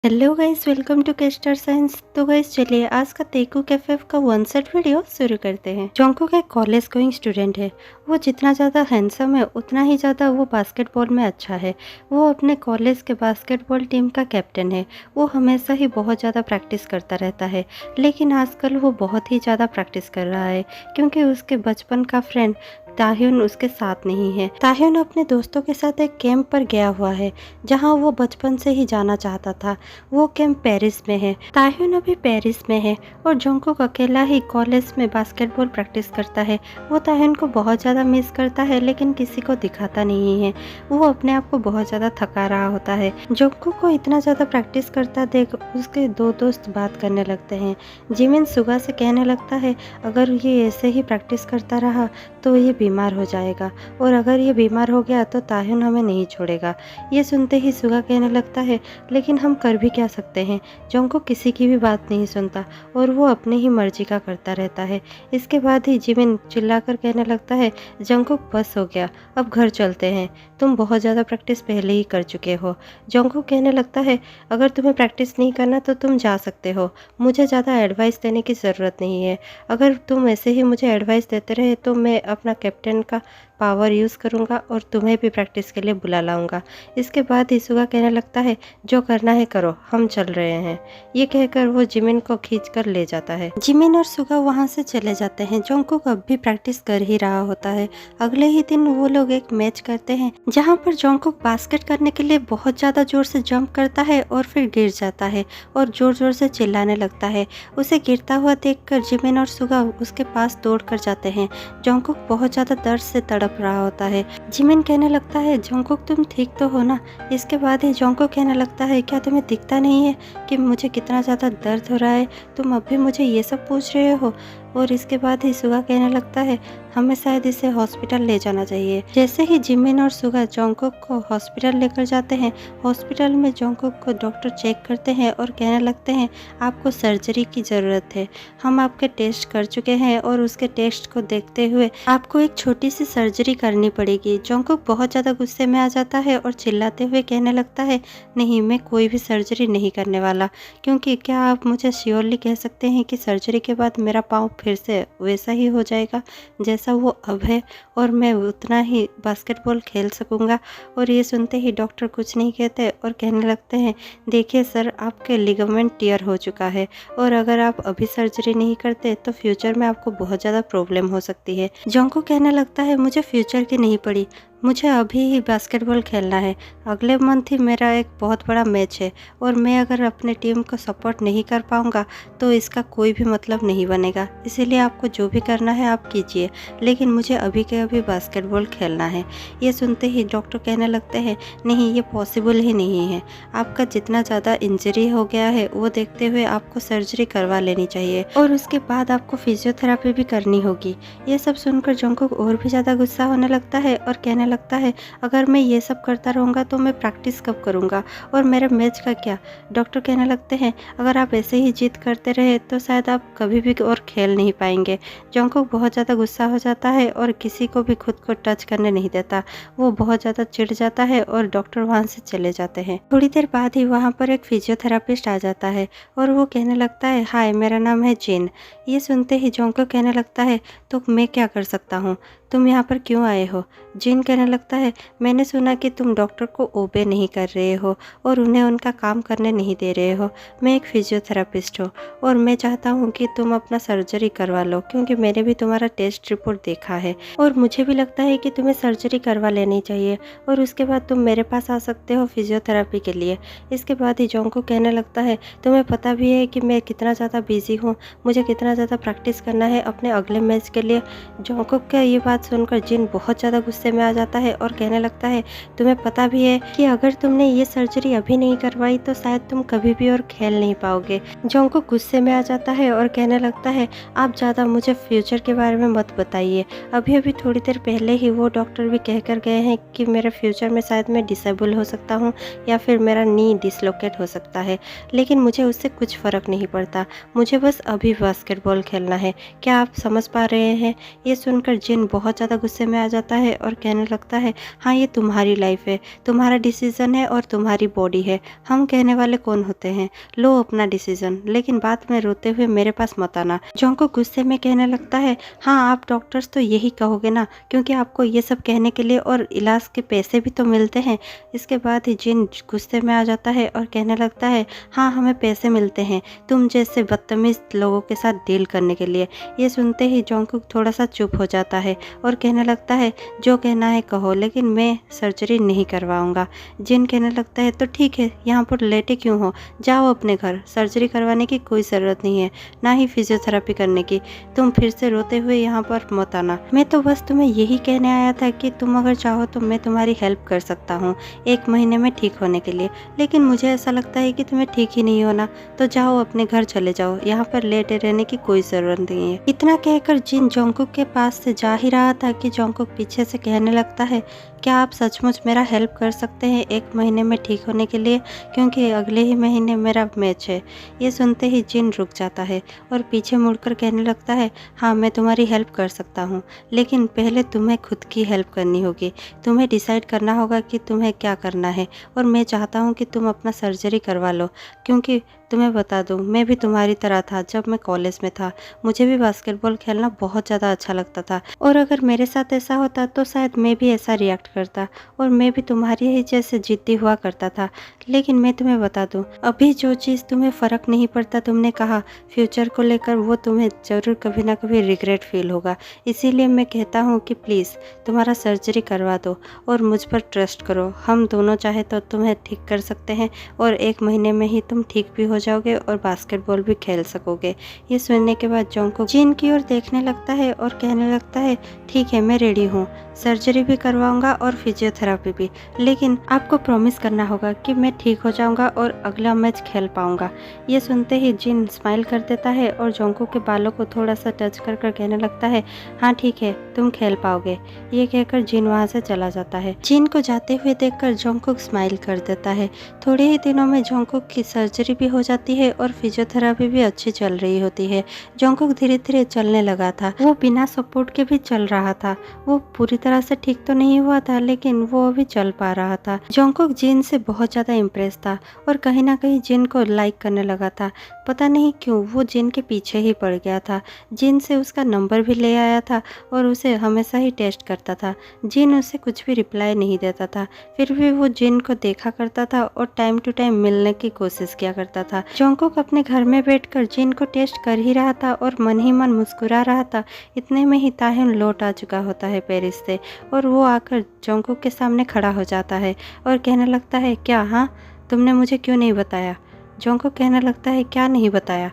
Hello guys, welcome to Kester science. तो guys चलिए आज का तेकू कैफे का वन सेट वीडियो शुरू करते हैं। जोंगकुक एक कॉलेज गोइंग स्टूडेंट है। वो जितना ज़्यादा हैंडसम है उतना ही ज़्यादा वो बास्केटबॉल में अच्छा है। वो अपने कॉलेज के बास्केटबॉल टीम का कैप्टन है। वो हमेशा ही बहुत ज़्यादा प्रैक्टिस करता रहता है, लेकिन आजकल वो बहुत ही ज़्यादा प्रैक्टिस कर रहा है क्योंकि उसके बचपन का फ्रेंड ताह्युन उसके साथ नहीं है। ताह्युन अपने दोस्तों के साथ एक कैंप पर गया हुआ है जहाँ वो बचपन से ही जाना चाहता था। वो कैंप पेरिस में है। ताह्युन अभी पेरिस में है और जोंगकुक अकेला ही कॉलेज में बास्केटबॉल प्रैक्टिस करता है। वो ताह्युन को बहुत ज़्यादा मिस करता है लेकिन किसी को दिखाता नहीं है। वो अपने आप को बहुत ज़्यादा थका रहा होता है। जोंगकुक को इतना ज़्यादा प्रैक्टिस करता देख उसके दो दोस्त बात करने लगते हैं। जिमिन सुगा से कहने लगता है अगर ये ऐसे ही प्रैक्टिस करता रहा तो ये बीमार हो जाएगा और अगर ये बीमार हो गया तो ताह्युन हमें नहीं छोड़ेगा। ये सुनते ही सुगा कहने लगता है लेकिन हम कर भी क्या सकते हैं। जोंगकुक किसी की भी बात नहीं सुनता और वो अपनी ही मर्जी का करता रहता है। इसके बाद ही जिमिन चिल्लाकर कहने लगता है जोंगकुक बस हो गया, अब घर चलते हैं, तुम बहुत ज़्यादा प्रैक्टिस पहले ही कर चुके हो। जोंगकुक कहने लगता है अगर तुम्हें प्रैक्टिस नहीं करना तो तुम जा सकते हो, मुझे ज़्यादा एडवाइस देने की ज़रूरत नहीं है। अगर तुम ऐसे ही मुझे एडवाइस देते रहे तो मैं अपना कैप्टन का पावर यूज़ करूँगा और तुम्हें भी प्रैक्टिस के लिए बुला लाऊंगा। इसके बाद ही सुगा कहने लगता है जो करना है करो, हम चल रहे हैं। ये कहकर वो जिमिन को खींचकर ले जाता है। जिमिन और सुगा वहाँ से चले जाते हैं। जोंगकुक अब भी प्रैक्टिस कर ही रहा होता है। अगले ही दिन वो लोग एक मैच करते हैं जहाँ पर जोंगकुक बास्केट करने के लिए बहुत ज़्यादा जोर से जंप करता है और फिर गिर जाता है और जोर जोर से चिल्लाने लगता है। उसे गिरता हुआ देखकर जिमिन और सुगा उसके पास दौड़ कर जाते हैं। जोंगकुक बहुत ज़्यादा दर्द से तड़प रहा होता है। जिमिन कहने लगता है जोंगकुक तुम ठीक तो हो ना। इसके बाद ही जोंगकुक कहने लगता है क्या तुम्हें दिखता नहीं है कि मुझे कितना ज़्यादा दर्द हो रहा है, तुम अब भी मुझे ये सब पूछ रहे हो। और इसके बाद ही सुगा कहने लगता है हमें शायद इसे हॉस्पिटल ले जाना चाहिए। जैसे ही जिमिन और सुगा जोंगकुक को हॉस्पिटल लेकर जाते हैं, हॉस्पिटल में जोंगकुक को डॉक्टर चेक करते हैं और कहने लगते हैं आपको सर्जरी की ज़रूरत है। हम आपके टेस्ट कर चुके हैं और उसके टेस्ट को देखते हुए आपको एक छोटी सी सर्जरी करनी पड़ेगी। जोंगकुक बहुत ज़्यादा गुस्से में आ जाता है और चिल्लाते हुए कहने लगता है नहीं, मैं कोई भी सर्जरी नहीं करने वाला, क्योंकि क्या आप मुझे श्योरली कह सकते हैं कि सर्जरी के बाद मेरा पाँव फिर से वैसा ही हो जाएगा जैसा वो अब है और मैं उतना ही बास्केटबॉल खेल सकूंगा। और ये सुनते ही डॉक्टर कुछ नहीं कहते और कहने लगते हैं देखिए सर, आपके लिगामेंट टियर हो चुका है और अगर आप अभी सर्जरी नहीं करते तो फ्यूचर में आपको बहुत ज़्यादा प्रॉब्लम हो सकती है। जोंगकुक कहने लगता है मुझे फ्यूचर की नहीं पड़ी, मुझे अभी ही बास्केटबॉल खेलना है। अगले मंथ ही मेरा एक बहुत बड़ा मैच है और मैं अगर अपने टीम को सपोर्ट नहीं कर पाऊंगा तो इसका कोई भी मतलब नहीं बनेगा। इसीलिए आपको जो भी करना है आप कीजिए, लेकिन मुझे अभी के अभी बास्केटबॉल खेलना है। ये सुनते ही डॉक्टर कहने लगते हैं नहीं, ये पॉसिबल ही नहीं है। आपका जितना ज़्यादा इंजरी हो गया है वो देखते हुए आपको सर्जरी करवा लेनी चाहिए और उसके बाद आपको फिजियोथेरापी भी करनी होगी। ये सब सुनकर जोंगकुक और भी ज़्यादा गुस्सा होने लगता है और कहने लगता है अगर मैं ये सब करता रहूँगा तो मैं प्रैक्टिस कब करूँगा और मेरे मैच का क्या। डॉक्टर कहने लगते हैं अगर आप ऐसे ही जिद करते रहे तो शायद आप कभी भी और खेल नहीं पाएंगे। जोंगकुक बहुत ज़्यादा गुस्सा हो जाता है और किसी को भी खुद को टच करने नहीं देता। वो बहुत ज़्यादा चिढ़ जाता है और डॉक्टर वहाँ से चले जाते हैं। थोड़ी देर बाद ही वहाँ पर एक फिजियोथेरापिस्ट आ जाता है और वो कहने लगता है हाय, मेरा नाम है जिन। ये सुनते ही जोंगकुक कहने लगता है तो मैं क्या कर सकता हूँ, तुम यहाँ पर क्यों आए हो। जिन कहने लगता है मैंने सुना कि तुम डॉक्टर को ओबे नहीं कर रहे हो और उन्हें उनका काम करने नहीं दे रहे हो। मैं एक फिजियोथेरापिस्ट हूँ और मैं चाहता हूँ कि तुम अपना सर्जरी करवा लो, क्योंकि मैंने भी तुम्हारा टेस्ट रिपोर्ट देखा है और मुझे भी लगता है कि तुम्हें सर्जरी करवा लेनी चाहिए और उसके बाद तुम मेरे पास आ सकते हो फिजियोथेरापी के लिए। इसके बाद ही जोंगकुक कहने लगता है तुम्हें पता भी है कि मैं कितना ज़्यादा बिजी हूँ, मुझे कितना ज़्यादा प्रैक्टिस करना है अपने अगले मैच के लिए। जोंगकुक का ये बात सुनकर जिन बहुत ज़्यादा गुस्से में आ जाता है और कहने लगता है तुम्हें पता भी है कि अगर तुमने ये सर्जरी अभी नहीं करवाई तो शायद तुम कभी भी और खेल नहीं पाओगे। जोंगकुक गुस्से में आ जाता है और कहने लगता है आप ज़्यादा मुझे फ्यूचर के बारे में मत बताइए। अभी अभी थोड़ी देर पहले ही वो डॉक्टर भी कह कर गए हैं कि मेरे फ्यूचर में शायद मैं डिसेबल हो सकता हूँ या फिर मेरा नी डिसलोकेट हो सकता है, लेकिन मुझे उससे कुछ फ़र्क नहीं पड़ता, मुझे बस अभी बास्केटबॉल खेलना है। क्या आप समझ पा रहे हैं। ये सुनकर जिन बहुत ज़्यादा गुस्से में आ जाता है और कहने लगता लगता है हाँ ये तुम्हारी लाइफ है, तुम्हारा डिसीज़न है और तुम्हारी बॉडी है, हम कहने वाले कौन होते हैं, लो अपना डिसीज़न, लेकिन बाद में रोते हुए मेरे पास मत आना। जंगकुक गुस्से में कहने लगता है हाँ आप डॉक्टर्स तो यही कहोगे ना, क्योंकि आपको ये सब कहने के लिए और इलाज के पैसे भी तो मिलते हैं। इसके बाद ही जिन गुस्से में आ जाता है और कहने लगता है हाँ हमें पैसे मिलते हैं तुम जैसे बदतमीज़ लोगों के साथ डील करने के लिए। ये सुनते ही जंगकुक थोड़ा सा चुप हो जाता है और कहने लगता है जो कहना है कहो, लेकिन मैं सर्जरी नहीं करवाऊंगा। जिन कहने लगता है तो ठीक है, यहाँ पर लेटे क्यों हो, जाओ अपने घर, सर्जरी करवाने की कोई ज़रूरत नहीं है, ना ही फिजियोथेरेपी करने की। तुम फिर से रोते हुए यहाँ पर मत आना। मैं तो बस तुम्हें यही कहने आया था कि तुम अगर चाहो तो मैं तुम्हारी हेल्प कर सकता हूँ 1 महीने में ठीक होने के लिए, लेकिन मुझे ऐसा लगता है कि तुम्हें ठीक ही नहीं होना, तो जाओ अपने घर चले जाओ, यहाँ पर लेटे रहने की कोई ज़रूरत नहीं है। इतना कहकर जिन जंगकुक के पास से जा ही रहा था कि जंगकुक पीछे से कहने लगता है क्या आप सचमुच मेरा हेल्प कर सकते हैं 1 महीने में ठीक होने के लिए, क्योंकि अगले ही महीने मेरा मैच है। ये सुनते ही जिन रुक जाता है और पीछे मुड़कर कहने लगता है हाँ मैं तुम्हारी हेल्प कर सकता हूँ, लेकिन पहले तुम्हें खुद की हेल्प करनी होगी, तुम्हें डिसाइड करना होगा कि तुम्हें क्या करना है, और मैं चाहता हूँ कि तुम अपना सर्जरी करवा लो, क्योंकि तुम्हें बता दूं मैं भी तुम्हारी तरह था। जब मैं कॉलेज में था मुझे भी बास्केटबॉल खेलना बहुत ज़्यादा अच्छा लगता था, और अगर मेरे साथ ऐसा होता तो शायद मैं भी ऐसा रिएक्ट करता और मैं भी तुम्हारी ही जैसे जिद्दी हुआ करता था। लेकिन मैं तुम्हें बता दूं अभी जो चीज़ तुम्हें फ़र्क नहीं पड़ता, तुमने कहा फ्यूचर को लेकर, वो तुम्हें ज़रूर कभी ना कभी रिग्रेट फील होगा। इसीलिए मैं कहता हूँ कि प्लीज़ तुम्हारा सर्जरी करवा दो और मुझ पर ट्रस्ट करो, हम दोनों चाहे तो तुम्हें ठीक कर सकते हैं और 1 महीने में ही तुम ठीक भी हो जाओगे और बास्केटबॉल भी खेल सकोगे। ये सुनने के बाद जंगकुक जिन की ओर देखने लगता है और कहने लगता है ठीक है मैं रेडी हूँ, सर्जरी भी करवाऊंगा और फिजियोथेरेपी भी, लेकिन आपको प्रॉमिस करना होगा कि मैं ठीक हो जाऊंगा और अगला मैच खेल पाऊंगा। ये सुनते ही जिन स्माइल कर देता है और जंगकुक के बालों को थोड़ा सा टच कर कर कहने लगता है हाँ ठीक है तुम खेल पाओगे। ये कहकर जिन वहाँ से चला जाता है। जिन को जाते हुए देखकर जंगकुक स्माइल कर देता है। थोड़े ही दिनों में जंगकुक की सर्जरी भी हो जाती है और फिजियोथेरेपी भी अच्छी चल रही होती है। जंगकुक धीरे धीरे चलने लगा था, वो बिना सपोर्ट के भी चल रहा था। वो पूरी तरह से ठीक तो नहीं हुआ था, लेकिन वो अभी चल पा रहा था। जंगकुक जिन से बहुत ज़्यादा इम्प्रेस था और कहीं ना कहीं जिन को लाइक करने लगा था। पता नहीं क्यों वो जिन के पीछे ही पड़ गया था। जिन से उसका नंबर भी ले आया था और उसे हमेशा ही टेस्ट करता था। जिन उसे कुछ भी रिप्लाई नहीं देता था, फिर भी वो जिन को देखा करता था और टाइम टू टाइम मिलने की कोशिश किया करता था। जंगकुक अपने घर में बैठकर जिन को टेस्ट कर ही रहा था और मन ही मन मुस्कुरा रहा था। इतने में ही ताहिन लौट आ चुका होता है पेरिस से, और वो आकर जंगकुक के सामने खड़ा हो जाता है और कहने लगता है क्या हाँ तुमने मुझे क्यों नहीं बताया। जंगकुक कहने लगता है क्या नहीं बताया।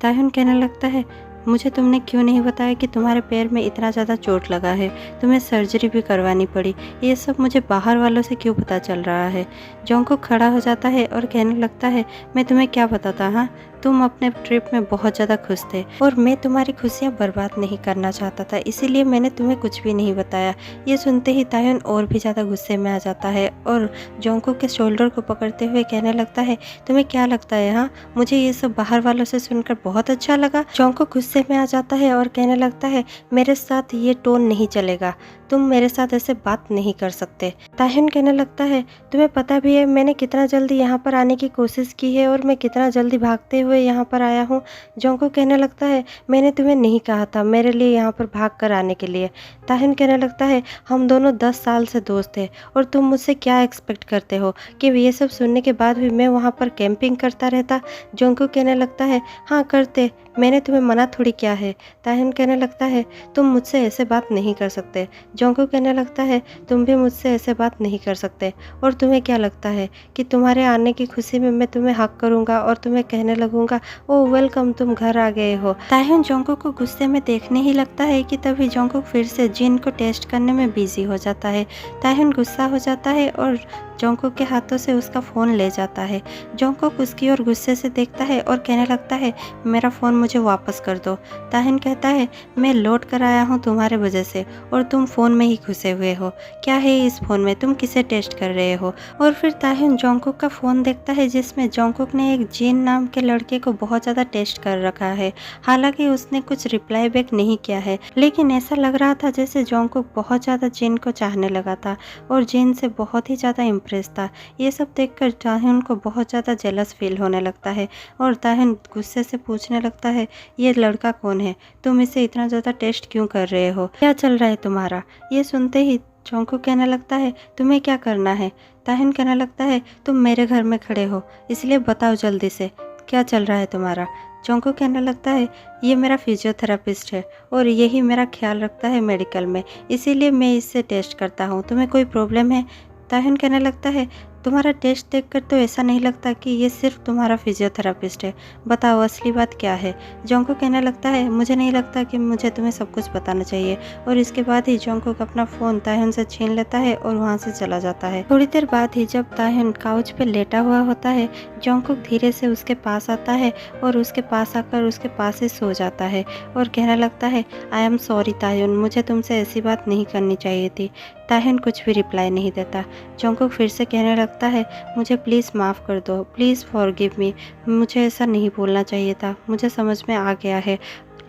ताहिन कहने लगता है मुझे तुमने क्यों नहीं बताया कि तुम्हारे पैर में इतना ज़्यादा चोट लगा है, तुम्हें सर्जरी भी करवानी पड़ी, ये सब मुझे बाहर वालों से क्यों पता चल रहा है। जंगकुक खड़ा हो जाता है और कहने लगता है मैं तुम्हें क्या बताता, हाँ तुम अपने ट्रिप में बहुत ज़्यादा खुश थे और मैं तुम्हारी खुशियाँ बर्बाद नहीं करना चाहता था, इसीलिए मैंने तुम्हें कुछ भी नहीं बताया। ये सुनते ही तायुन और भी ज़्यादा गुस्से में आ जाता है और जंगकुक के शोल्डर को पकड़ते हुए कहने लगता है तुम्हें क्या लगता है, हाँ मुझे ये सब बाहर वालों से सुनकर बहुत अच्छा लगा। जंगकुक गुस्से में आ जाता है और कहने लगता है मेरे साथ ये टोन नहीं चलेगा, तुम मेरे साथ ऐसे बात नहीं कर सकते। ताहिन कहने लगता है तुम्हें पता भी है मैंने कितना जल्दी यहाँ पर आने की कोशिश की है और मैं कितना जल्दी भागते हुए यहाँ पर आया हूँ। जंगकुक कहने लगता है मैंने तुम्हें नहीं कहा था मेरे लिए यहाँ पर भाग कर आने के लिए। ताहिन कहने लगता है हम दोनों 10 साल से दोस्त थे और तुम मुझसे क्या एक्सपेक्ट करते हो कि ये सब सुनने के बाद भी मैं वहाँ पर कैंपिंग करता रहता। जंगकुक कहने लगता है हाँ करते, मैंने तुम्हें मना थोड़ी किया है। ताहिन कहने लगता है तुम मुझसे ऐसे बात नहीं कर सकते। जंगकुक कहने लगता है तुम भी मुझसे ऐसे बात नहीं कर सकते, और तुम्हें क्या लगता है कि तुम्हारे आने की खुशी में मैं तुम्हें हक करूंगा और तुम्हें कहने लगूंगा ओ वेलकम तुम घर आ गए हो। ताहिन जंगकुक को गुस्से में देखने ही लगता है कि तभी जंगकुक फिर से जिन को टेस्ट करने में बिजी हो जाता है। ताहिन गुस्सा हो जाता है और जोंगकुक के हाथों से उसका फ़ोन ले जाता है। जोंगकुक उसकी ओर गुस्से से देखता है और कहने लगता है, मेरा फ़ोन मुझे वापस कर दो। ताहिन कहता है, मैं लौट कर आया हूँ तुम्हारे वजह से और तुम फ़ोन में ही घुसे हुए हो। क्या है इस फ़ोन में, तुम किसे टेस्ट कर रहे हो? और फिर ताहिन जोंगकुक का फ़ोन देखता है जिसमें जोंगकुक ने एक जिन नाम के लड़के को बहुत ज़्यादा टेस्ट कर रखा है। हालांकि उसने कुछ रिप्लाई बैक नहीं किया है, लेकिन ऐसा लग रहा था जैसे जोंगकुक बहुत ज़्यादा जिन को चाहने लगा था और जिन से बहुत ही ज़्यादा इम्प्रेस था। ये सब देखकर ताहिन को बहुत ज़्यादा जेलस फील होने लगता है और ताहिन गुस्से से पूछने लगता है, ये लड़का कौन है? तुम इसे इतना ज़्यादा टेस्ट क्यों कर रहे हो? क्या चल रहा है तुम्हारा? ये सुनते ही जोंगकुक कहने लगता है, तुम्हें क्या करना है? ताहिन कहने लगता है, तुम मेरे घर में खड़े हो, इसलिए बताओ जल्दी से क्या चल रहा है तुम्हारा? जोंगकुक कहने लगता है, ये मेरा फिजियोथेरापिस्ट है और यही मेरा ख्याल रखता है मेडिकल में, इसीलिए मैं इससे टेस्ट करता हूँ। तुम्हें कोई प्रॉब्लम है? ताहिन कहने लगता है, तुम्हारा टेस्ट देखकर तो ऐसा नहीं लगता कि ये सिर्फ तुम्हारा फिजियोथेरापिस्ट है। बताओ असली बात क्या है? जोंगकुक कहने लगता है, मुझे नहीं लगता कि मुझे तुम्हें सब कुछ बताना चाहिए। और इसके बाद ही जोंगकुक अपना फ़ोन ताहिन से छीन लेता है और वहाँ से चला जाता है। थोड़ी देर बाद ही जब ताहिन काउच पे लेटा हुआ होता है, जोंगकुक धीरे से उसके पास आता है और उसके पास आकर उसके पास ही सो जाता है और कहने लगता है, आई एम सॉरी ताहिन, मुझे तुमसे ऐसी बात नहीं करनी चाहिए थी। ताहिन कुछ भी रिप्लाई नहीं देता। जोंगकुक फिर से कहने लगता है, मुझे प्लीज़ माफ़ कर दो, प्लीज़ फॉरगिव मी, मुझे ऐसा नहीं बोलना चाहिए था, मुझे समझ में आ गया है,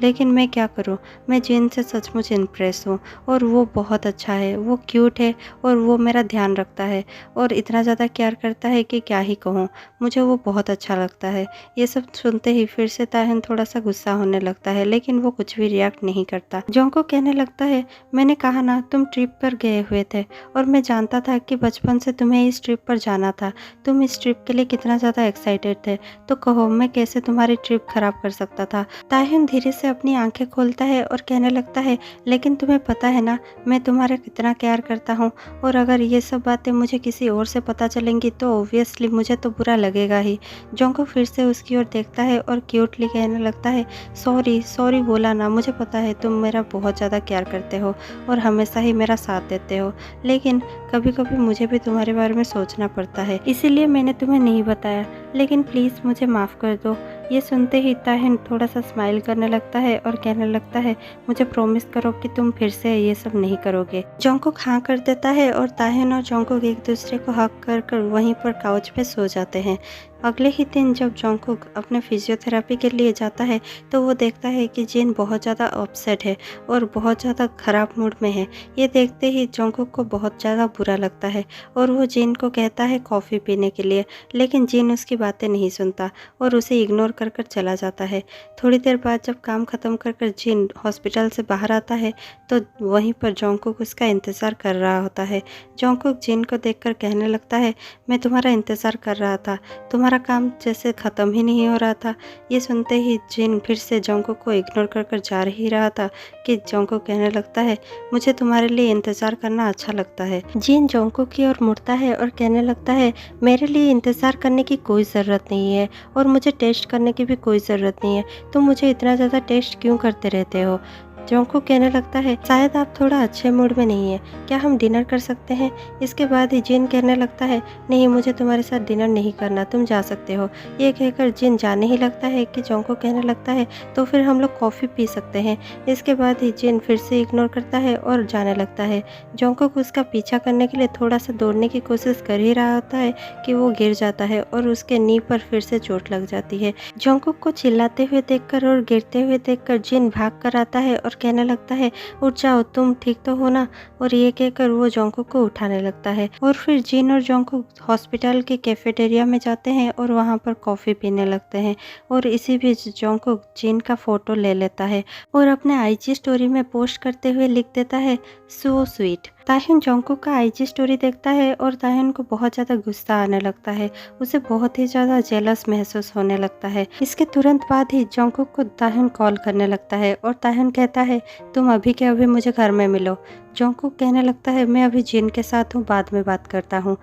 लेकिन मैं क्या करूं? मैं जिन से सचमुच इम्प्रेस हूँ और वो बहुत अच्छा है, वो क्यूट है और वो मेरा ध्यान रखता है और इतना ज़्यादा केयर करता है कि क्या ही कहूँ, मुझे वो बहुत अच्छा लगता है। ये सब सुनते ही फिर से ताहिन थोड़ा सा गुस्सा होने लगता है, लेकिन वो कुछ भी रिएक्ट नहीं करता। जोंगकुक कहने लगता है, मैंने कहा ना तुम ट्रिप पर गए हुए थे और मैं जानता था कि बचपन से तुम्हें इस ट्रिप पर जाना था, तुम इस ट्रिप के लिए कितना ज़्यादा एक्साइटेड थे, तो कहो मैं कैसे तुम्हारी ट्रिप खराब कर सकता था? ताहिन धीरे से अपनी आंखें खोलता है और कहने लगता है, लेकिन तुम्हें पता है ना मैं तुम्हारा कितना केयर करता हूँ और अगर ये सब बातें मुझे किसी और से पता चलेंगी तो ऑब्वियसली मुझे तो बुरा लगेगा ही। जोंगकुक फिर से उसकी ओर देखता है और क्यूटली कहने लगता है, सॉरी सॉरी बोला ना, मुझे पता है तुम मेरा बहुत ज़्यादा केयर करते हो और हमेशा ही मेरा साथ देते हो, लेकिन कभी कभी मुझे भी तुम्हारे बारे में सोचना पड़ता है, इसीलिए मैंने तुम्हें नहीं बताया, लेकिन प्लीज़ मुझे माफ़ कर दो। ये सुनते ही ताहिन थोड़ा सा स्माइल करने लगता है और कहने लगता है, मुझे प्रॉमिस करो कि तुम फिर से ये सब नहीं करोगे। जोंगकुक हाँ कर देता है और ताहिन और जोंगकुक एक दूसरे को हक कर कर वहीं पर काउच पे सो जाते हैं। अगले ही दिन जब जोंगकुक अपने फिजियोथेरेपी के लिए जाता है तो वो देखता है कि जिन बहुत ज़्यादा अपसेट है और बहुत ज़्यादा ख़राब मूड में है। ये देखते ही जोंगकुक को बहुत ज़्यादा बुरा लगता है और वो जिन को कहता है कॉफ़ी पीने के लिए, लेकिन जिन उसकी बातें नहीं सुनता और उसे इग्नोर कर कर चला जाता है। थोड़ी देर बाद जब काम ख़त्म कर कर जिन हॉस्पिटल से बाहर आता है तो वहीं पर जोंगकुक उसका इंतज़ार कर रहा होता है। जोंगकुक जिन को देखकर कहने लगता है, मैं तुम्हारा इंतज़ार कर रहा था, तुम्हारा काम जैसे ख़त्म ही नहीं हो रहा था। ये सुनते ही जिन फिर से जोंगकुक को इग्नोर कर कर जा ही रहा था कि जोंगकुक कहने लगता है, मुझे तुम्हारे लिए इंतज़ार करना अच्छा लगता है। जिन जोंगकुक की ओर मुड़ता है और कहने लगता है, मेरे लिए इंतज़ार करने की कोई ज़रूरत नहीं है और मुझे टेस्ट करने की भी कोई ज़रूरत नहीं है, तुम मुझे इतना ज़्यादा टेस्ट क्यों करते रहते हो? जोंगकुक कहने लगता है, शायद आप थोड़ा अच्छे मूड में नहीं है, क्या हम डिनर कर सकते हैं? इसके बाद ही जिन कहने लगता है, नहीं मुझे तुम्हारे साथ डिनर नहीं करना, तुम जा सकते हो। ये कहकर जिन जाने ही लगता है कि जोंगकुक कहने लगता है, तो फिर हम लोग कॉफ़ी पी सकते हैं। इसके बाद ही जिन फिर से इग्नोर करता है और जाने लगता है। जोंगकुक उसका पीछा करने के लिए थोड़ा सा दौड़ने की कोशिश कर ही रहा होता है कि वो गिर जाता है और उसके नी पर फिर से चोट लग जाती है। जोंगकुक को चिल्लाते हुए देखकर और गिरते हुए देखकर जिन भाग कर आता है और कहने लगता है, उठ जाओ, तुम ठीक तो हो ना? और ये कहकर वो जोंगकुक को उठाने लगता है और फिर जिन और जोंगकुक हॉस्पिटल के कैफेटेरिया में जाते हैं और वहाँ पर कॉफ़ी पीने लगते हैं और इसी बीच जोंगकुक जिन का फ़ोटो ले लेता है और अपने आईजी स्टोरी में पोस्ट करते हुए लिख देता है, सो स्वीट। ताहिन जोंगकुक का आईजी स्टोरी देखता है और ताहिन को बहुत ज़्यादा गुस्सा आने लगता है, उसे बहुत ही ज़्यादा जेलस महसूस होने लगता है। इसके तुरंत बाद ही जोंगकुक को ताहिन कॉल करने लगता है और ताहिन कहता है, तुम अभी के अभी मुझे घर में मिलो। जोंगकुक कहने लगता है, मैं अभी जिन के साथ हूँ, बाद में बात करता हूँ।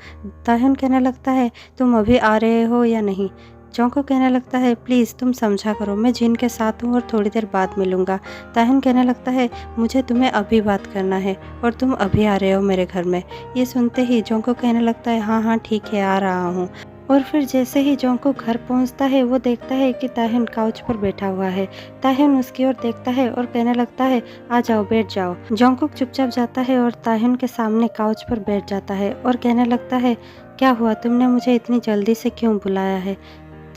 ताहिन कहने लगता है, तुम अभी आ रहे हो या नहीं? जोंगकुक कहने लगता है प्लीज़ तुम समझा करो, मैं जिन के साथ हूँ और थोड़ी देर बाद मिलूँगा। ताह्युन कहने लगता है मुझे तुम्हें अभी बात करना है और तुम अभी आ रहे हो मेरे घर में। ये सुनते ही जोंगकुक कहने लगता है हाँ हाँ ठीक है आ रहा हूँ। और फिर जैसे ही जोंगकुक घर पहुंचता है वो देखता है कि ताह्युन काउच पर बैठा हुआ है। ताह्युन उसकी ओर देखता है और कहने लगता है आ जाओ बैठ जाओ। जोंगकुक चुपचाप जाता है और ताह्युन के सामने काउच पर बैठ जाता है और कहने लगता है क्या हुआ, तुमने मुझे इतनी जल्दी से क्यों बुलाया है।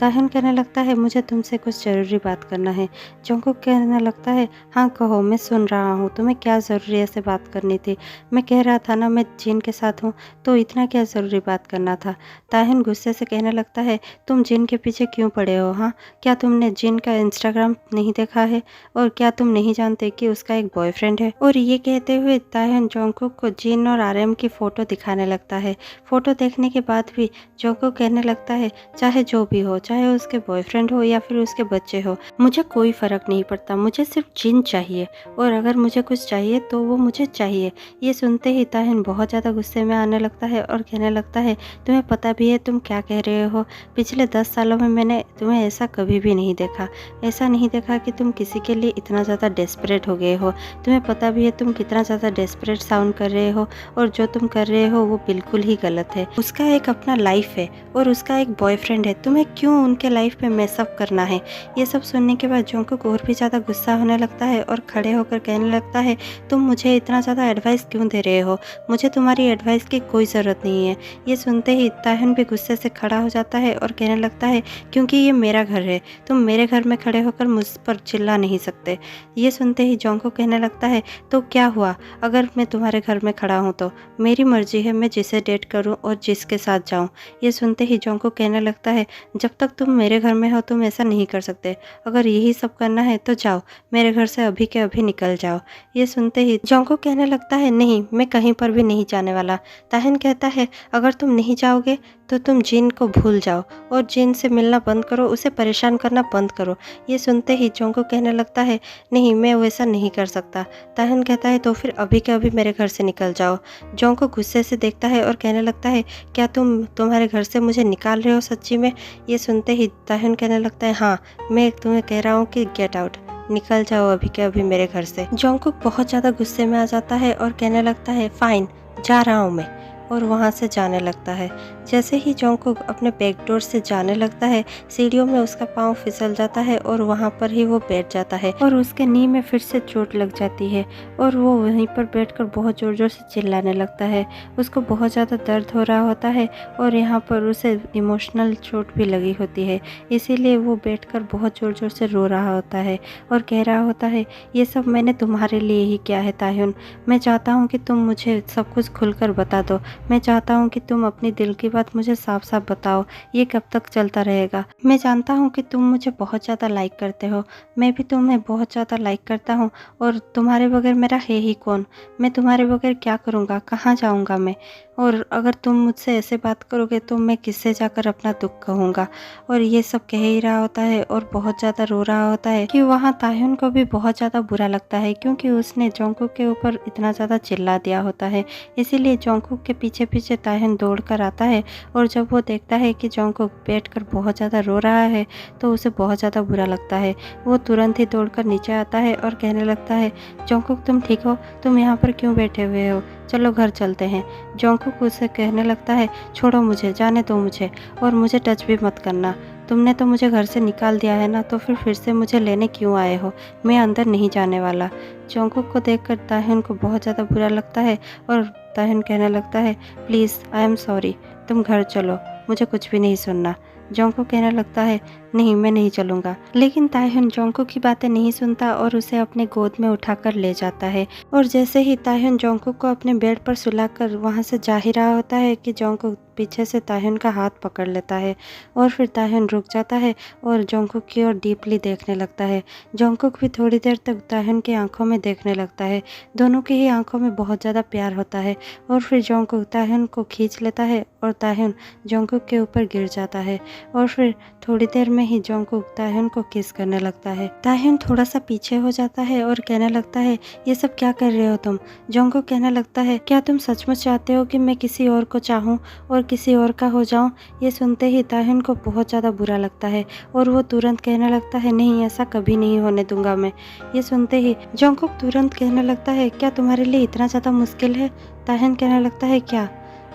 ताह्युन कहने लगता है मुझे तुमसे कुछ ज़रूरी बात करना है। जोंगकुक कहने लगता है हाँ कहो, मैं सुन रहा हूँ, तुम्हें क्या ज़रूरी ऐसे बात करनी थी। मैं कह रहा था ना मैं जिन के साथ हूँ, तो इतना क्या ज़रूरी बात करना था। ताह्युन गुस्से से कहने लगता है तुम जिन के पीछे क्यों पड़े हो। हाँ, क्या तुमने जिन का इंस्टाग्राम नहीं देखा है और क्या तुम नहीं जानते कि उसका एक बॉयफ्रेंड है। और ये कहते हुए ताह्युन जोंगकुक को जिन और आर्यन की फ़ोटो दिखाने लगता है। फ़ोटो देखने के बाद भी जोंगकुक कहने लगता है चाहे जो भी हो, चाहे उसके बॉयफ्रेंड हो या फिर उसके बच्चे हो, मुझे कोई फ़र्क नहीं पड़ता, मुझे सिर्फ जिन चाहिए और अगर मुझे कुछ चाहिए तो वो मुझे चाहिए। ये सुनते ही ताह्युन बहुत ज़्यादा गुस्से में आने लगता है और कहने लगता है तुम्हें पता भी है तुम क्या कह रहे हो। पिछले 10 सालों में मैंने तुम्हें ऐसा कभी भी नहीं देखा। ऐसा नहीं देखा कि तुम किसी के लिए इतना ज़्यादा डेस्परेट हो गए हो। तुम्हें पता भी है तुम कितना ज़्यादा डेस्परेट साउंड कर रहे हो और जो तुम कर रहे हो वो बिल्कुल ही गलत है। उसका एक अपना लाइफ है और उसका एक बॉयफ्रेंड है, तुम्हें क्यों उनके लाइफ पे मैसअप करना है। ये सब सुनने के बाद जोंगकुक और भी ज़्यादा गुस्सा होने लगता है और खड़े होकर कहने लगता है तुम मुझे इतना ज़्यादा एडवाइस क्यों दे रहे हो, मुझे तुम्हारी एडवाइस की कोई ज़रूरत नहीं है। ये सुनते ही ताह्युन भी गुस्से से खड़ा हो जाता है और कहने लगता है क्योंकि ये मेरा घर है, तुम मेरे घर में खड़े होकर मुझ पर चिल्ला नहीं सकते। ये सुनते ही जोंगकुक कहने लगता है तो क्या हुआ अगर मैं तुम्हारे घर में खड़ा हूँ, तो मेरी मर्जी है मैं जिसे डेट करूँ और जिसके साथ जाऊँ। ये सुनते ही जोंगकुक कहने लगता है जब तक तुम मेरे घर में हो तुम ऐसा नहीं कर सकते, अगर यही सब करना है तो जाओ मेरे घर से अभी के अभी निकल जाओ। ये सुनते ही जोंगकुक कहने लगता है नहीं, मैं कहीं पर भी नहीं जाने वाला। ताह्युन कहता है अगर तुम नहीं जाओगे तो तुम जिन को भूल जाओ और जिन से मिलना बंद करो, उसे परेशान करना बंद करो। ये सुनते ही जोंगकुक कहने लगता है नहीं मैं वैसा नहीं कर सकता। ताह्युन कहता है तो फिर अभी के अभी मेरे घर से निकल जाओ। जोंगकुक गुस्से से देखता है और कहने लगता है क्या तुम्हारे घर से मुझे निकाल रहे हो सच्ची में। ये सुनते ही ताह्युन कहने लगता है हाँ, मैं तुम्हें कह रहा हूँ कि गेट आउट, निकल जाओ अभी के अभी मेरे घर से। जोंगकुक बहुत ज़्यादा गुस्से में आ जाता है और कहने लगता है फाइन, जा रहा हूँ मैं, और वहाँ से जाने लगता है। जैसे ही जोंगकुक अपने बैक डोर से जाने लगता है, सीढ़ियों में उसका पाँव फिसल जाता है और वहाँ पर ही वो बैठ जाता है और उसके नी में फिर से चोट लग जाती है और वो वहीं पर बैठकर बहुत ज़ोर ज़ोर से चिल्लाने लगता है। उसको बहुत ज़्यादा दर्द हो रहा होता है और यहाँ पर उसे इमोशनल चोट भी लगी होती है, इसीलिए वो बैठकर बहुत ज़ोर ज़ोर से रो रहा होता है और कह रहा होता है ये सब मैंने तुम्हारे लिए ही किया है ताह्युन, मैं चाहता हूँ कि तुम मुझे सब कुछ खुलकर बता दो, मैं चाहता हूँ कि तुम अपनी दिल की बात मुझे साफ साफ बताओ, ये कब तक चलता रहेगा। मैं जानता हूँ कि तुम मुझे बहुत ज़्यादा लाइक करते हो, मैं भी तुम्हें बहुत ज़्यादा लाइक करता हूँ और तुम्हारे बगैर मेरा है ही कौन, मैं तुम्हारे बगैर क्या करूँगा, कहाँ जाऊँगा मैं, और अगर तुम मुझसे ऐसे बात करोगे तो मैं किससे जाकर अपना दुख कहूँगा। और ये सब कह ही रहा होता है और बहुत ज़्यादा रो रहा होता है कि वहाँ ताह्युन को भी बहुत ज़्यादा बुरा लगता है क्योंकि उसने जोंगकुक के ऊपर इतना ज़्यादा चिल्ला दिया होता है। इसीलिए जोंगकुक के पीछे पीछे ताह्युन दौड़ कर आता है और जब वो देखता है कि जोंगकुक बैठकर बहुत ज़्यादा रो रहा है तो उसे बहुत ज़्यादा बुरा लगता है। वो तुरंत ही दौड़कर नीचे आता है और कहने लगता है जोंगकुक तुम ठीक हो, तुम यहाँ पर क्यों बैठे हुए हो, चलो घर चलते हैं। जोंगकुक उसे कहने लगता है छोड़ो मुझे, जाने दो मुझे और मुझे टच भी मत करना, तुमने तो मुझे घर से निकाल दिया है ना, तो फिर से मुझे लेने क्यों आए हो, मैं अंदर नहीं जाने वाला। जोंगकुक को देखकर ताह्युन को बहुत ज़्यादा बुरा लगता है और ताह्युन कहने लगता है प्लीज़ आई एम सॉरी, तुम घर चलो, मुझे कुछ भी नहीं सुनना। जोंगकुक कहने लगता है नहीं मैं नहीं चलूँगा, लेकिन ताह्युन जोंगकुक की बातें नहीं सुनता और उसे अपने गोद में उठाकर ले जाता है। और जैसे ही ताह्युन जोंगकुक को अपने बेड पर सुलाकर वहाँ से जा ही रहा होता है कि जोंगकुक पीछे से ताह्युन का हाथ पकड़ लेता है और फिर ताह्युन रुक जाता है और जोंगकुक की ओर डीपली देखने लगता है। जोंगकुक भी थोड़ी देर तक ताह्युन की आंखों में देखने लगता है, दोनों की ही आंखों में बहुत ज़्यादा प्यार होता है और फिर जोंगकुक ताह्युन को खींच लेता है और ताह्युन जंगकुक के ऊपर गिर जाता है और फिर थोड़ी देर में ही जंगकुक ताह्युन को किस करने लगता है। ताह्युन थोड़ा सा पीछे हो जाता है और कहने लगता है, ये सब क्या कर रहे हो तुम? जंगकुक कहने लगता है, क्या तुम सचमुच चाहते हो कि मैं किसी और को चाहूँ और किसी और का हो जाऊँ? ये सुनते ही ताह्युन को बहुत ज़्यादा बुरा लगता है और वो तुरंत कहने लगता है, नहीं, ऐसा कभी नहीं होने दूंगा मैं। ये सुनते ही जंगकुक तुरंत कहने लगता है, क्या तुम्हारे लिए इतना ज़्यादा मुश्किल है? ताह्युन कहने लगता है, क्या?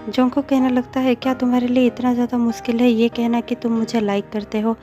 जंगकुक कहने लगता है, क्या तुम्हारे लिए इतना ज़्यादा मुश्किल है ये कहना कि तुम मुझे लाइक करते हो?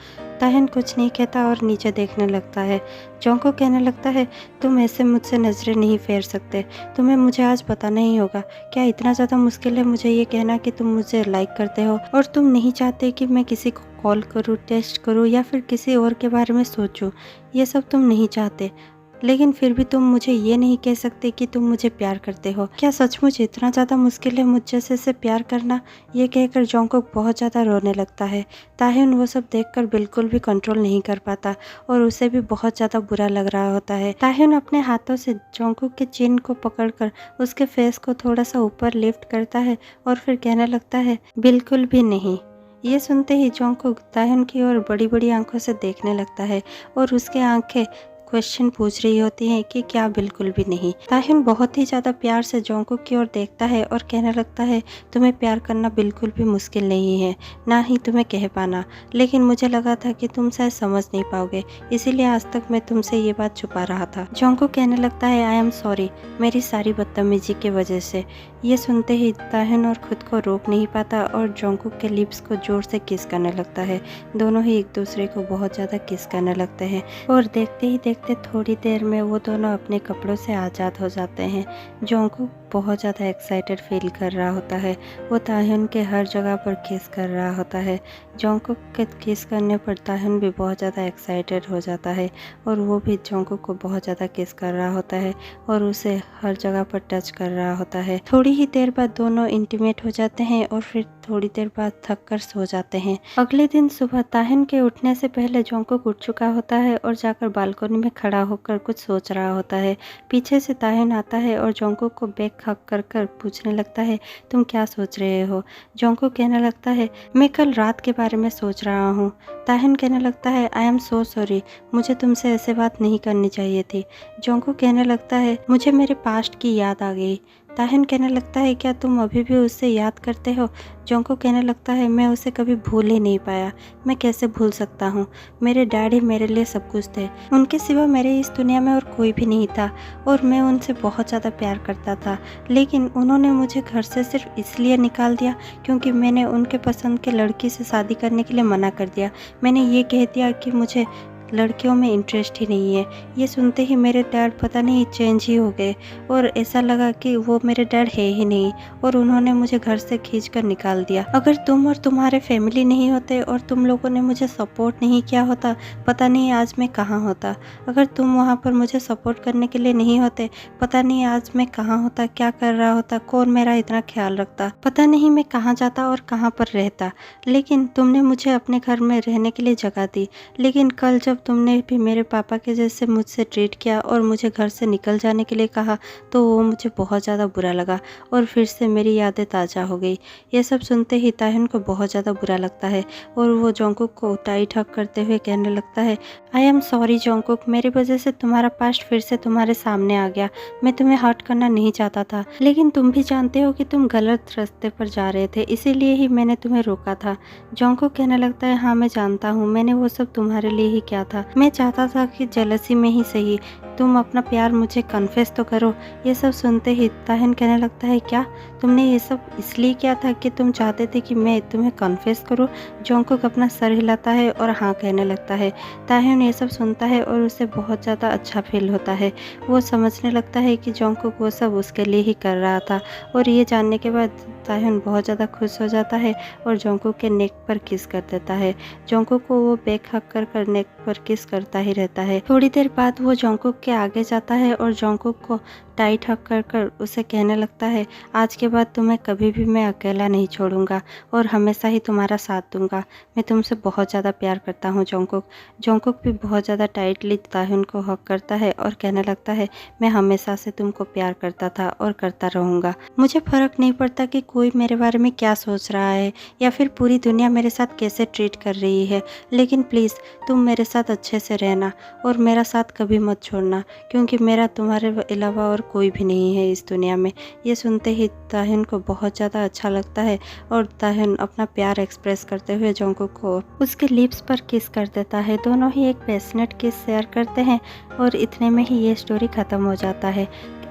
ताह्युन कुछ नहीं कहता और नीचे देखने लगता है। जंगकुक कहने लगता है, तुम ऐसे मुझसे नज़रें नहीं फेर सकते, तुम्हें मुझे आज पता नहीं होगा। क्या इतना ज़्यादा मुश्किल है मुझे ये कहना कि तुम मुझे लाइक करते हो और तुम नहीं चाहते कि मैं किसी को कॉल करूँ, टेक्स्ट करूँ या फिर किसी और के बारे में सोचूँ? ये सब तुम नहीं चाहते, लेकिन फिर भी तुम मुझे ये नहीं कह सकते कि तुम मुझे प्यार करते हो। क्या सचमुच इतना ज़्यादा मुश्किल है मुझ जैसे से प्यार करना? ये कहकर जंगकुक बहुत ज़्यादा रोने लगता है। ताह्युन वो सब देखकर बिल्कुल भी कंट्रोल नहीं कर पाता और उसे भी बहुत ज़्यादा बुरा लग रहा होता है। ताह्युन अपने हाथों से जंगकुक के चिन को पकड़कर उसके फेस को थोड़ा सा ऊपर लिफ्ट करता है और फिर कहने लगता है, बिल्कुल भी नहीं। ये सुनते ही जंगकुक ताह्युन की ओर बड़ी बड़ी आंखों से देखने लगता है और उसके आंखें क्वेश्चन पूछ रही होती हैं कि क्या बिल्कुल भी नहीं। ताह्युन बहुत ही ज़्यादा प्यार से जंगकुक की ओर देखता है और कहने लगता है, तुम्हें प्यार करना बिल्कुल भी मुश्किल नहीं है, ना ही तुम्हें कह पाना, लेकिन मुझे लगा था कि तुम शायद समझ नहीं पाओगे, इसीलिए आज तक मैं तुमसे ये बात छुपा रहा था। जंगकुक कहने लगता है, आई एम सॉरी, मेरी सारी बदतमीजी की वजह से। ये सुनते ही ताह्युन और खुद को रोक नहीं पाता और जंगकुक के लिप्स को जोर से किस करने लगता है। दोनों ही एक दूसरे को बहुत ज़्यादा किस करने लगते हैं और देखते ही देखते थोड़ी देर में वो दोनों अपने कपड़ों से आज़ाद हो जाते हैं। जंगकुक बहुत ज़्यादा एक्साइटेड फील कर रहा होता है। वो ताह्युन के हर जगह पर किस कर रहा होता है। जंगकुक के किस करने पर ताह्युन भी बहुत ज़्यादा एक्साइटेड हो जाता है और वो भी जंगकुक को बहुत ज़्यादा किस कर रहा होता है और उसे हर जगह पर टच कर रहा होता है। थोड़ी ही देर बाद दोनों इंटीमेट हो जाते हैं और फिर थोड़ी देर बाद थक कर सो जाते हैं। अगले दिन सुबह ताह्युन के उठने से पहले जंगकुक उठ चुका होता है और जाकर बालकनी में खड़ा होकर कुछ सोच रहा होता है। पीछे से ताह्युन आता है और जंगकुक को बैग खक कर पूछने लगता है, तुम क्या सोच रहे हो? जंगकुक कहने लगता है, मैं कल रात के बारे में सोच रहा हूँ। ताह्युन कहने लगता है, आई एम सो सॉरी, मुझे तुमसे ऐसे बात नहीं करनी चाहिए थी। जंगकुक कहने लगता है, मुझे मेरे पास्ट की याद आ गई। ताह्युन कहने लगता है, क्या तुम अभी भी उससे याद करते हो? जंगकुक कहने लगता है, मैं उसे कभी भूल ही नहीं पाया, मैं कैसे भूल सकता हूँ? मेरे डैडी मेरे लिए सब कुछ थे, उनके सिवा मेरे इस दुनिया में और कोई भी नहीं था और मैं उनसे बहुत ज़्यादा प्यार करता था, लेकिन उन्होंने मुझे घर से सिर्फ इसलिए निकाल दिया क्योंकि मैंने उनके पसंद के लड़की से शादी करने के लिए मना कर दिया। मैंने ये कह दिया कि मुझे लड़कियों में इंटरेस्ट ही नहीं है। ये सुनते ही मेरे डैड पता नहीं चेंज ही हो गए और ऐसा लगा कि वो मेरे डैड है ही नहीं और उन्होंने मुझे घर से खींच कर निकाल दिया। अगर तुम और तुम्हारे फैमिली नहीं होते और तुम लोगों ने मुझे सपोर्ट नहीं किया होता, पता नहीं आज मैं कहाँ होता। अगर तुम वहाँ पर मुझे सपोर्ट करने के लिए नहीं होते, पता नहीं आज मैं कहाँ होता, क्या कर रहा होता, कौन मेरा इतना ख्याल रखता, पता नहीं मैं कहाँ जाता और कहाँ पर रहता। लेकिन तुमने मुझे अपने घर में रहने के लिए जगह दी, लेकिन कल जब तुमने भी मेरे पापा के जैसे मुझसे ट्रीट किया और मुझे घर से निकल जाने के लिए कहा तो वो मुझे बहुत ज़्यादा बुरा लगा और फिर से मेरी यादें ताज़ा हो गई। ये सब सुनते ही ताह्युन को बहुत ज़्यादा बुरा लगता है और वो जंगकुक को टाइट हक करते हुए कहने लगता है, आई एम सॉरी जंगकुक, मेरी वजह से तुम्हारा पास्ट फिर से तुम्हारे सामने आ गया। मैं तुम्हें हर्ट करना नहीं चाहता था, लेकिन तुम भी जानते हो कि तुम गलत रास्ते पर जा रहे थे, इसीलिए ही मैंने तुम्हें रोका था। जंगकुक कहने लगता है, हाँ मैं जानता हूँ, मैंने वो सब तुम्हारे लिए ही किया था। मैं चाहता था कि जेलसी में ही सही तुम अपना प्यार मुझे कन्फेस तो करो। ये सब सुनते ही ताह्युन कहने लगता है, क्या तुमने ये सब इसलिए किया था कि तुम चाहते थे कि मैं तुम्हें कन्फेस करूं? जंगकुक अपना सर हिलाता है और हाँ कहने लगता है। ताह्युन ये सब सुनता है और उसे बहुत ज़्यादा अच्छा फील होता है। वो समझने लगता है कि जंगकुक वो सब उसके लिए ही कर रहा था और ये जानने के बाद ताह्युन बहुत ज़्यादा खुश हो जाता है और जंगकुक के नेक पर किस कर देता है। जंगकुक को वो बैक हक कर नेक पर किस करता ही रहता है। थोड़ी देर बाद वो जंगकुक के आगे जाता है और जंगकुक को टाइट हक कर उसे कहने लगता है, आज के बाद तुम्हें कभी भी मैं अकेला नहीं छोड़ूंगा और हमेशा ही तुम्हारा साथ दूंगा। मैं तुमसे बहुत ज़्यादा प्यार करता हूँ जंगकुक। जंगकुक भी बहुत ज़्यादा टाइटली ताह्युन को हक करता है और कहने लगता है, मैं हमेशा से तुमको प्यार करता था और करता रहूँगा। मुझे फ़र्क नहीं पड़ता कि कोई मेरे बारे में क्या सोच रहा है या फिर पूरी दुनिया मेरे साथ कैसे ट्रीट कर रही है, लेकिन प्लीज़ तुम मेरे साथ अच्छे से रहना और मेरा साथ कभी मत छोड़ना, क्योंकि मेरा तुम्हारे अलावा और कोई भी नहीं है इस दुनिया में। ये सुनते ही ताह्युन को बहुत ज़्यादा अच्छा लगता है और ताह्युन अपना प्यार एक्सप्रेस करते हुए जोंगकुक को उसके लिप्स पर किस कर देता है। दोनों ही एक पैशनेट किस शेयर करते हैं और इतने में ही ये स्टोरी ख़त्म हो जाता है।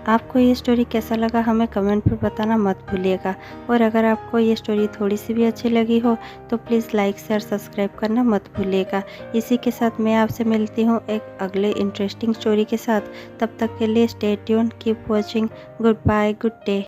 आपको ये स्टोरी कैसा लगा हमें कमेंट पर बताना मत भूलिएगा, और अगर आपको ये स्टोरी थोड़ी सी भी अच्छी लगी हो तो प्लीज़ लाइक शेयर सब्सक्राइब करना मत भूलिएगा। इसी के साथ मैं आपसे मिलती हूँ एक अगले इंटरेस्टिंग स्टोरी के साथ। तब तक के लिए stay tune, keep watching, goodbye, good day.